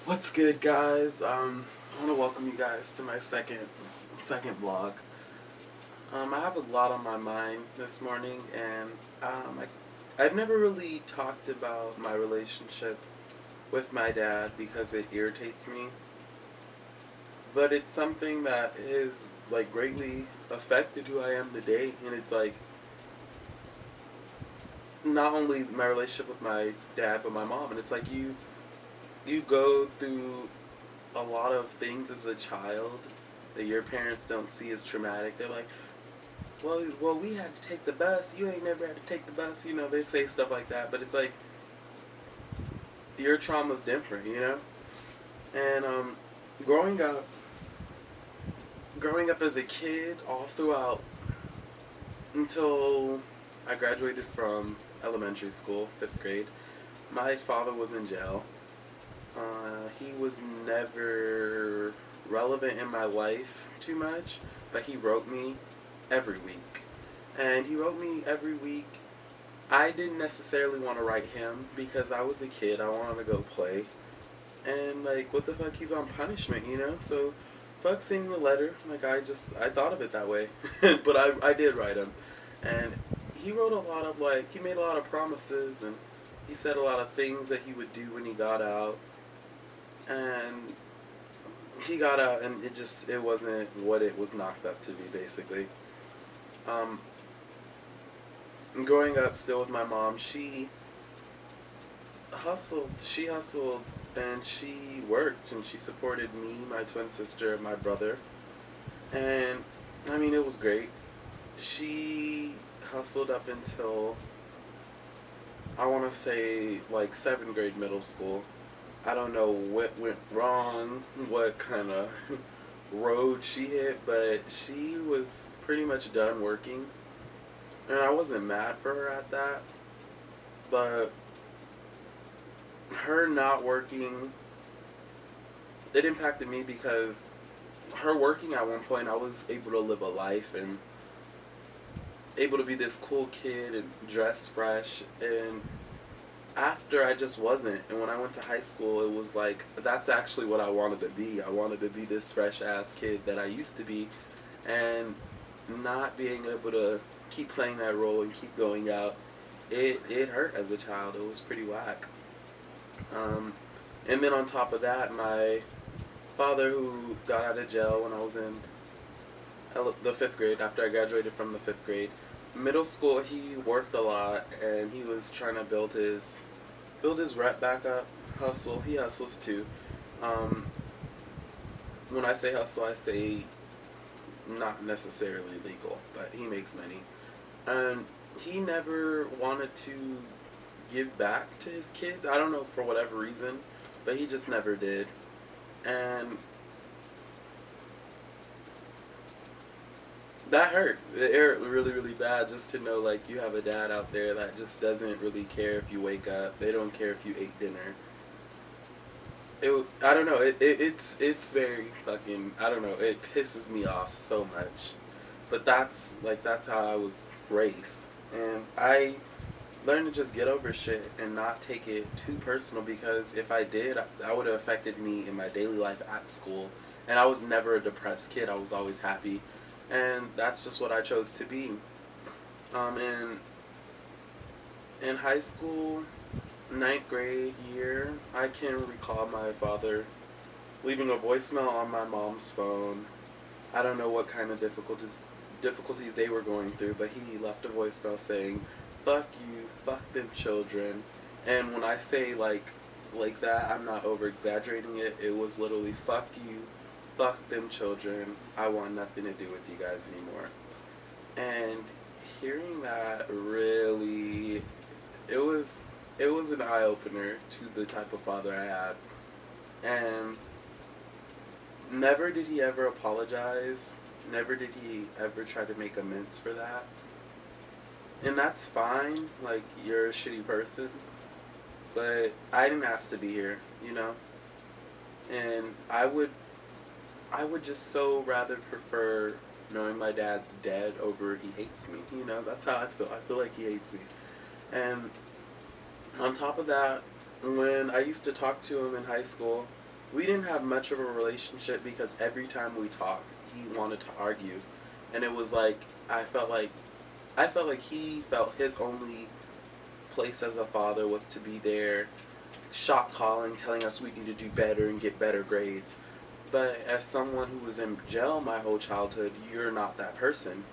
What's good, guys? I want to welcome you guys to my second vlog. I have a lot on my mind this morning, and I've never really talked about my relationship with my dad because it irritates me. But it's something that has greatly affected who I am today, and it's not only my relationship with my dad but my mom, and it's like you go through a lot of things as a child that your parents don't see as traumatic. They're like, well, we had to take the bus. You ain't never had to take the bus. They say stuff like that, but it's like your trauma's different. And growing up, growing up as a kid, all throughout until I graduated from elementary school, 5th grade, my father was in jail. He was never relevant in my life too much, but he wrote me every week. And he wrote me every week. I didn't necessarily want to write him because I was a kid. I wanted to go play. And, what the fuck? He's on punishment. So, fuck sending a letter. I thought of it that way. But I did write him. And he wrote a lot of, he made a lot of promises, and he said a lot of things that he would do when he got out. And he got out, and it wasn't what it was knocked up to be, basically. Um, Growing up still with my mom, she hustled, and she worked, and she supported me, my twin sister, and my brother. And, I mean, it was great. She hustled up until, I want to say, 7th grade middle school. I don't know what went wrong, what kind of road she hit, but she was pretty much done working. And I wasn't mad for her at that, but her not working, it impacted me because her working at one point, I was able to live a life and able to be this cool kid and dress fresh. And after, I just wasn't. And when I went to high school, it was that's actually what I wanted to be. I wanted to be this fresh ass kid that I used to be, and not being able to keep playing that role and keep going out, it hurt as a child. It was pretty whack. And then on top of that, my father, who got out of jail when I was in the 5th grade, after I graduated from the 5th grade, middle school, he worked a lot, and he was trying to build his rep back up. He hustles too. Um, when I say hustle, I say not necessarily legal, but he makes money. And he never wanted to give back to his kids. I don't know, for whatever reason, but he just never did. And that hurt. It hurt really, really bad, just to know you have a dad out there that just doesn't really care if you wake up. They don't care if you ate dinner. I don't know. It's very fucking, I don't know. It pisses me off so much. But that's how I was raised, and I learned to just get over shit and not take it too personal, because if I did, that would have affected me in my daily life at school. And I was never a depressed kid. I was always happy, and that's just what I chose to be. In high school, ninth grade year, I can recall my father leaving a voicemail on my mom's phone. I don't know what kind of difficulties they were going through, but he left a voicemail saying, "Fuck you, fuck them children." And when I say like that, I'm not over exaggerating it. It was literally, "Fuck you, fuck them children. I want nothing to do with you guys anymore." And hearing that, really, it was an eye opener to the type of father I had. And never did he ever apologize. Never did he ever try to make amends for that. And that's fine. You're a shitty person. But I didn't ask to be here. And I would just so rather prefer knowing my dad's dead over he hates me. That's how I feel. I feel like he hates me. And on top of that, when I used to talk to him in high school, we didn't have much of a relationship because every time we talked, he wanted to argue, and it was like I felt like I felt like he felt his only place as a father was to be there, shot calling, telling us we need to do better and get better grades. But as someone who was in jail my whole childhood, you're not that person.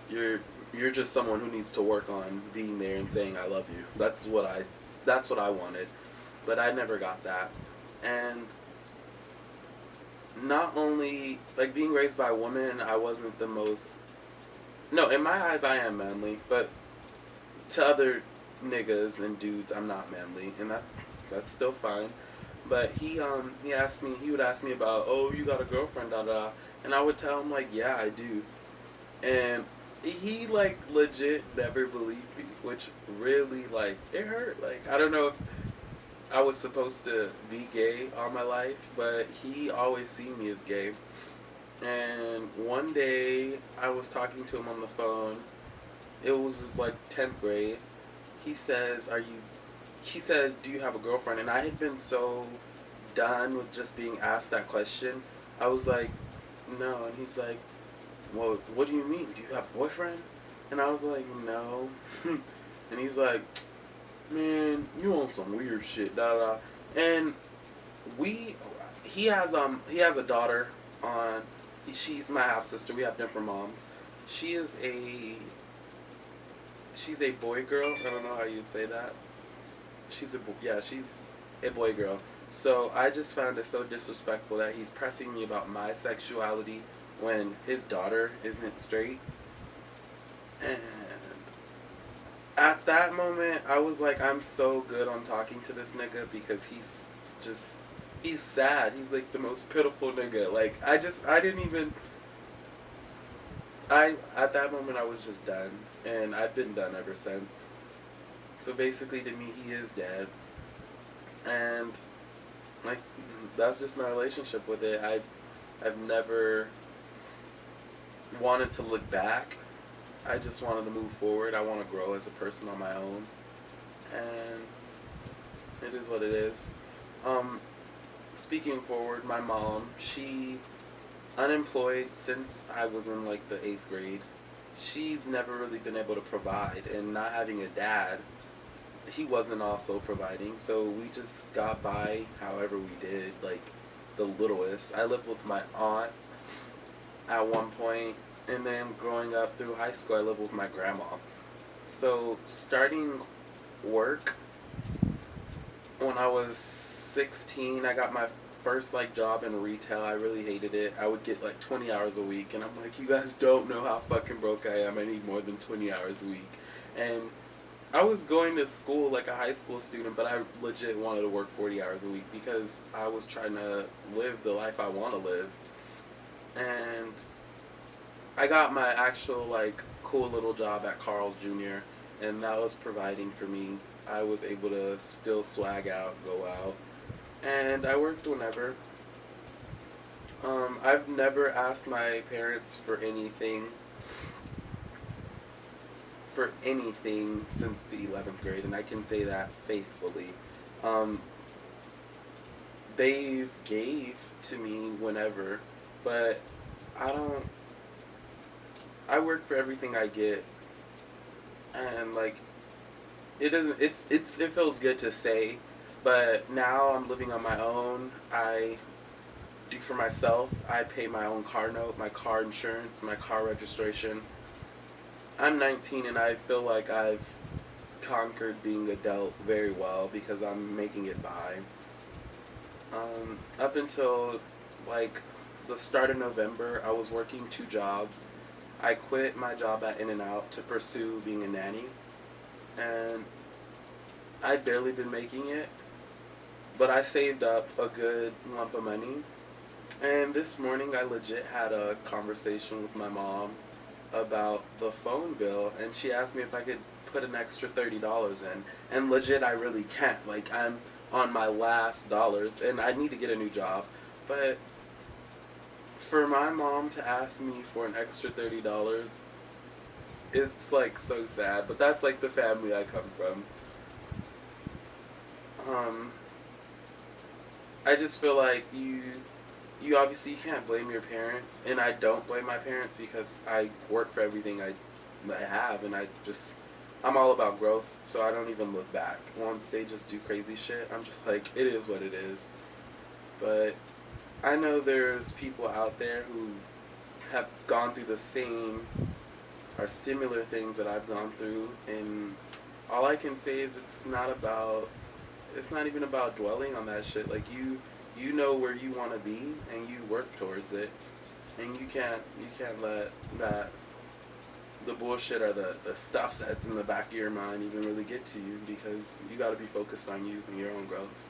You're you're just someone who needs to work on being there and saying I love you. That's what I wanted, but I never got that. And not only like being raised by a woman, I wasn't the most. No, in my eyes, I am manly, but to other niggas and dudes, I'm not manly, and that's still fine. But he would ask me about, oh, you got a girlfriend, da da, and I would tell him like, yeah, I do, and he like legit never believed me, which really like it hurt. Like I don't know if I was supposed to be gay all my life, but he always seen me as gay. And one day I was talking to him on the phone. It was like 10th grade. He says, "Are you?" He said, "Do you have a girlfriend?" And I had been so done with just being asked that question. I was like, "No." And he's like, "Well, what do you mean? Do you have a boyfriend?" And I was like, "No." And he's like, "Man, you on some weird shit, da da." And we, he has a daughter on. She's my half sister. We have different moms. She is a she's a boy girl. I don't know how you'd say that. She's a boy girl. So I just found it so disrespectful that he's pressing me about my sexuality when his daughter isn't straight. And at that moment, I was like, I'm so good on talking to this nigga because he's sad. He's like the most pitiful nigga. Like I didn't even I at that moment I was just done, and I've been done ever since. So basically, to me, he is dead, and like that's just my relationship with it. I've never wanted to look back. I just wanted to move forward. I want to grow as a person on my own, and it is what it is. Um, Speaking forward, my mom, she unemployed since I was in like the 8th grade. She's never really been able to provide, and not having a dad, he wasn't also providing, so we just got by however we did, like the littlest. I lived with my aunt at one point, and then growing up through high school, I lived with my grandma. So starting work when I was 16, I got my first like job in retail. I really hated it. I would get like 20 hours a week, and I'm like, you guys don't know how fucking broke I am. I need more than 20 hours a week. And I was going to school like a high school student, but I legit wanted to work 40 hours a week because I was trying to live the life I want to live. And I got my actual like cool little job at Carl's Jr., and that was providing for me. I was able to still swag out, go out, and I worked whenever. I've never asked my parents for anything since the 11th grade, and I can say that faithfully. Um, they gave to me whenever, but I don't. I work for everything I get, and like it doesn't. It feels good to say, but now I'm living on my own. I do for myself. I pay my own car note, my car insurance, my car registration. I'm 19 and I feel like I've conquered being adult very well because I'm making it by. Up until like the start of November, I was working 2 jobs. I quit my job at In N Out to pursue being a nanny, and I barely been making it, but I saved up a good lump of money. And this morning, I legit had a conversation with my mom about the phone bill, and she asked me if I could put an extra $30 in. And legit, I really can't. Like, I'm on my last dollars, and I need to get a new job. But for my mom to ask me for an extra $30, it's like so sad. But that's like the family I come from. Um, I just feel like you obviously you can't blame your parents, and I don't blame my parents because I work for everything I have, and I'm all about growth, so I don't even look back. Once they just do crazy shit, I'm just like, it is what it is. But I know there's people out there who have gone through the same or similar things that I've gone through, and all I can say is it's not even about dwelling on that shit. Like you know where you want to be and you work towards it, and you can't let that the bullshit or the stuff that's in the back of your mind even really get to you, because you got to be focused on you and your own growth.